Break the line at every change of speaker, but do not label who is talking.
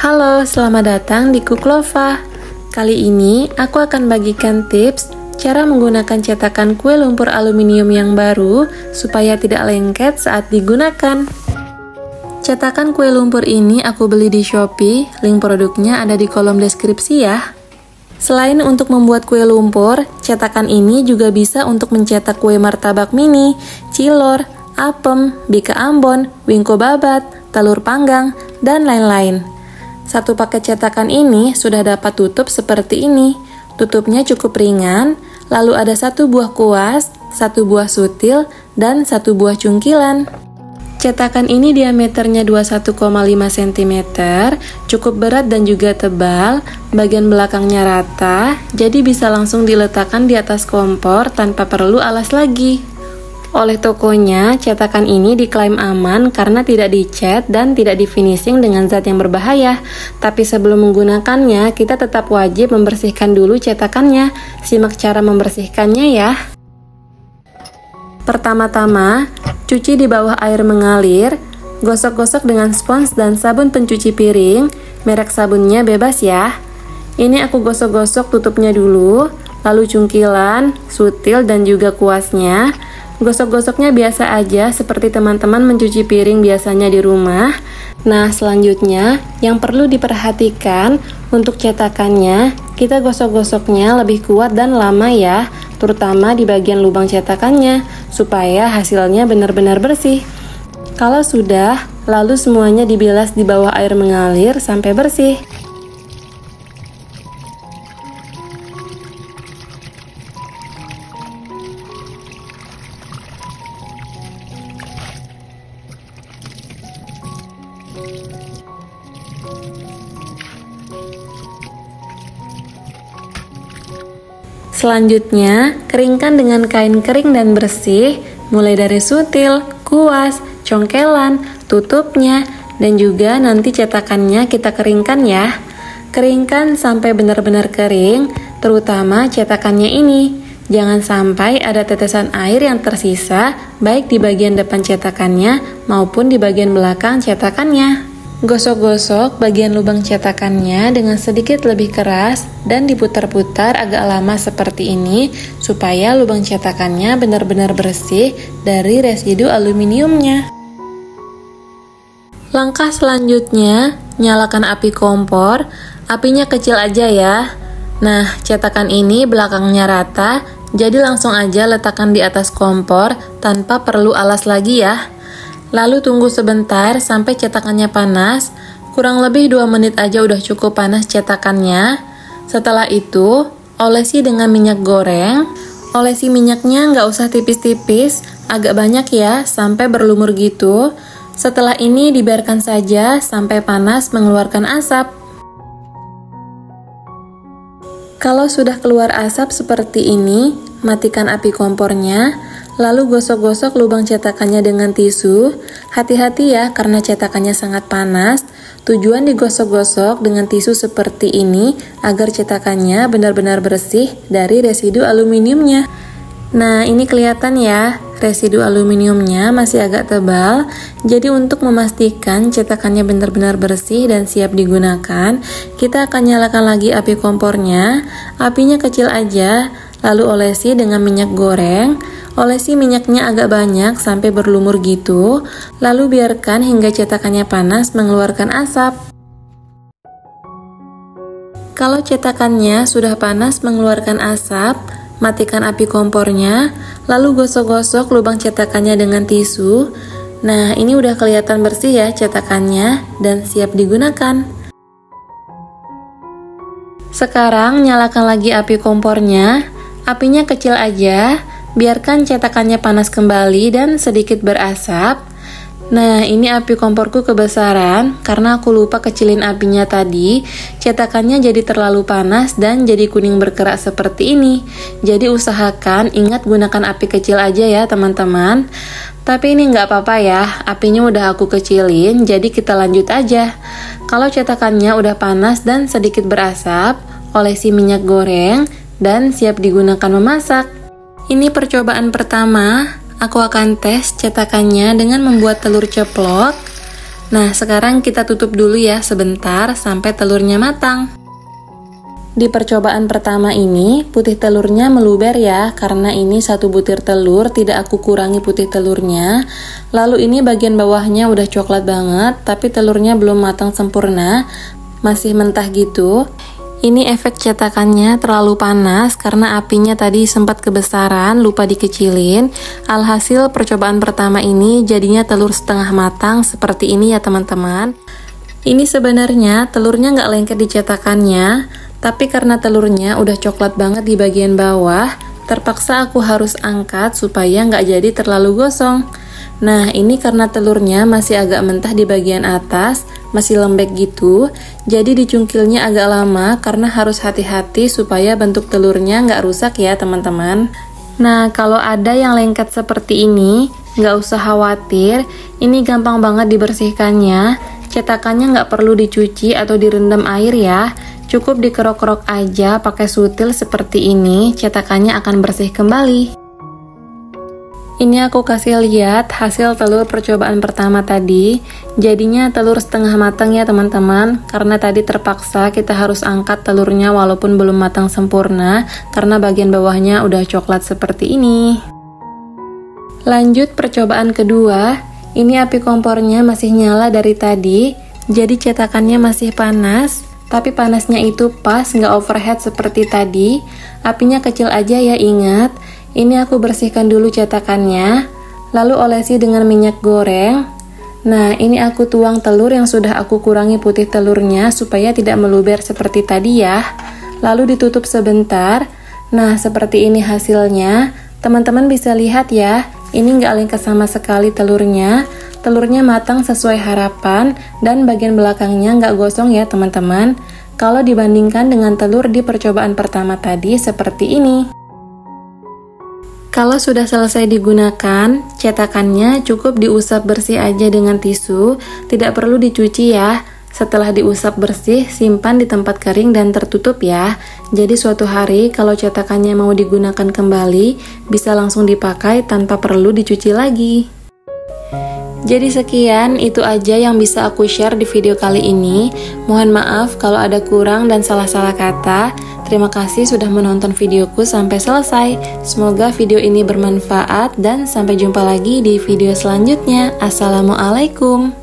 Halo, selamat datang di Kuklova. Kali ini aku akan bagikan tips cara menggunakan cetakan kue lumpur aluminium yang baru supaya tidak lengket saat digunakan. Cetakan kue lumpur ini aku beli di Shopee, link produknya ada di kolom deskripsi ya. Selain untuk membuat kue lumpur, cetakan ini juga bisa untuk mencetak kue martabak mini, cilor, apem, bika ambon, wingko babat, telur panggang, dan lain-lain. Satu paket cetakan ini sudah dapat tutup seperti ini. Tutupnya cukup ringan, lalu ada satu buah kuas, satu buah sutil, dan satu buah cungkilan. Cetakan ini diameternya 21,5 cm, cukup berat dan juga tebal, bagian belakangnya rata, jadi bisa langsung diletakkan di atas kompor tanpa perlu alas lagi. Oleh tokonya, cetakan ini diklaim aman karena tidak dicat dan tidak di-finishing dengan zat yang berbahaya. Tapi sebelum menggunakannya, kita tetap wajib membersihkan dulu cetakannya. Simak cara membersihkannya ya. Pertama-tama, cuci di bawah air mengalir, gosok-gosok dengan spons dan sabun pencuci piring, merek sabunnya bebas ya. Ini aku gosok-gosok tutupnya dulu, lalu cungkilan, sutil dan juga kuasnya. Gosok-gosoknya biasa aja seperti teman-teman mencuci piring biasanya di rumah. Nah, selanjutnya yang perlu diperhatikan untuk cetakannya, kita gosok-gosoknya lebih kuat dan lama ya, terutama di bagian lubang cetakannya, supaya hasilnya benar-benar bersih. Kalau sudah, lalu semuanya dibilas di bawah air mengalir sampai bersih. Selanjutnya, keringkan dengan kain kering dan bersih, mulai dari sutil, kuas, congkelan, tutupnya, dan juga nanti cetakannya kita keringkan ya. Keringkan sampai benar-benar kering, terutama cetakannya ini. Jangan sampai ada tetesan air yang tersisa, baik di bagian depan cetakannya maupun di bagian belakang cetakannya. Gosok-gosok bagian lubang cetakannya dengan sedikit lebih keras dan diputar-putar agak lama seperti ini supaya lubang cetakannya benar-benar bersih dari residu aluminiumnya. Langkah selanjutnya, nyalakan api kompor, apinya kecil aja ya. Nah, cetakan ini belakangnya rata, jadi langsung aja letakkan di atas kompor tanpa perlu alas lagi ya. Lalu tunggu sebentar sampai cetakannya panas, kurang lebih 2 menit aja udah cukup panas cetakannya. Setelah itu, olesi dengan minyak goreng. Olesi minyaknya nggak usah tipis-tipis, agak banyak ya, sampai berlumur gitu. Setelah ini dibiarkan saja sampai panas mengeluarkan asap. Kalau sudah keluar asap seperti ini, matikan api kompornya. Lalu gosok-gosok lubang cetakannya dengan tisu. Hati-hati ya karena cetakannya sangat panas. Tujuan digosok-gosok dengan tisu seperti ini agar cetakannya benar-benar bersih dari residu aluminiumnya. Nah, ini kelihatan ya, residu aluminiumnya masih agak tebal. Jadi untuk memastikan cetakannya benar-benar bersih dan siap digunakan, kita akan nyalakan lagi api kompornya. Apinya kecil aja, lalu olesi dengan minyak goreng. Olesi minyaknya agak banyak sampai berlumur gitu, lalu biarkan hingga cetakannya panas mengeluarkan asap. Kalau cetakannya sudah panas mengeluarkan asap, matikan api kompornya, lalu gosok-gosok lubang cetakannya dengan tisu. Nah, ini udah kelihatan bersih ya cetakannya dan siap digunakan. Sekarang nyalakan lagi api kompornya, apinya kecil aja. Biarkan cetakannya panas kembali dan sedikit berasap. Nah, ini api komporku kebesaran karena aku lupa kecilin apinya tadi. Cetakannya jadi terlalu panas dan jadi kuning berkerak seperti ini. Jadi usahakan ingat gunakan api kecil aja ya teman-teman. Tapi ini nggak apa-apa ya, apinya udah aku kecilin, jadi kita lanjut aja. Kalau cetakannya udah panas dan sedikit berasap, olesi minyak goreng dan siap digunakan memasak. Ini percobaan pertama, aku akan tes cetakannya dengan membuat telur ceplok. Nah, sekarang kita tutup dulu ya sebentar sampai telurnya matang. Di percobaan pertama ini, putih telurnya meluber ya, karena ini 1 butir telur, tidak aku kurangi putih telurnya. Lalu ini bagian bawahnya udah coklat banget, tapi telurnya belum matang sempurna, masih mentah gitu. Ini efek cetakannya terlalu panas karena apinya tadi sempat kebesaran, lupa dikecilin. Alhasil percobaan pertama ini jadinya telur setengah matang seperti ini ya teman-teman. Ini sebenarnya telurnya nggak lengket di cetakannya, tapi karena telurnya udah coklat banget di bagian bawah, terpaksa aku harus angkat supaya nggak jadi terlalu gosong. Nah, ini karena telurnya masih agak mentah di bagian atas, masih lembek gitu, jadi dicungkilnya agak lama karena harus hati-hati supaya bentuk telurnya nggak rusak ya teman-teman. Nah, kalau ada yang lengket seperti ini, nggak usah khawatir, ini gampang banget dibersihkannya. Cetakannya nggak perlu dicuci atau direndam air ya, cukup dikerok-kerok aja pakai sutil seperti ini, cetakannya akan bersih kembali. Ini aku kasih lihat hasil telur percobaan pertama tadi. Jadinya telur setengah matang ya teman-teman, karena tadi terpaksa kita harus angkat telurnya walaupun belum matang sempurna, karena bagian bawahnya udah coklat seperti ini. Lanjut percobaan kedua, ini api kompornya masih nyala dari tadi, jadi cetakannya masih panas. Tapi panasnya itu pas, nggak overheat seperti tadi. Apinya kecil aja ya, ingat. Ini aku bersihkan dulu cetakannya, lalu olesi dengan minyak goreng. Nah, ini aku tuang telur yang sudah aku kurangi putih telurnya supaya tidak meluber seperti tadi ya. Lalu ditutup sebentar. Nah, seperti ini hasilnya. Teman-teman bisa lihat ya, ini nggak lengket sama sekali telurnya. Telurnya matang sesuai harapan dan bagian belakangnya nggak gosong ya teman-teman. Kalau dibandingkan dengan telur di percobaan pertama tadi seperti ini. Kalau sudah selesai digunakan, cetakannya cukup diusap bersih aja dengan tisu, tidak perlu dicuci ya. Setelah diusap bersih, simpan di tempat kering dan tertutup ya. Jadi suatu hari kalau cetakannya mau digunakan kembali, bisa langsung dipakai tanpa perlu dicuci lagi. Jadi sekian, itu aja yang bisa aku share di video kali ini. Mohon maaf kalau ada kurang dan salah-salah kata. Terima kasih sudah menonton videoku sampai selesai. Semoga video ini bermanfaat dan sampai jumpa lagi di video selanjutnya. Assalamualaikum.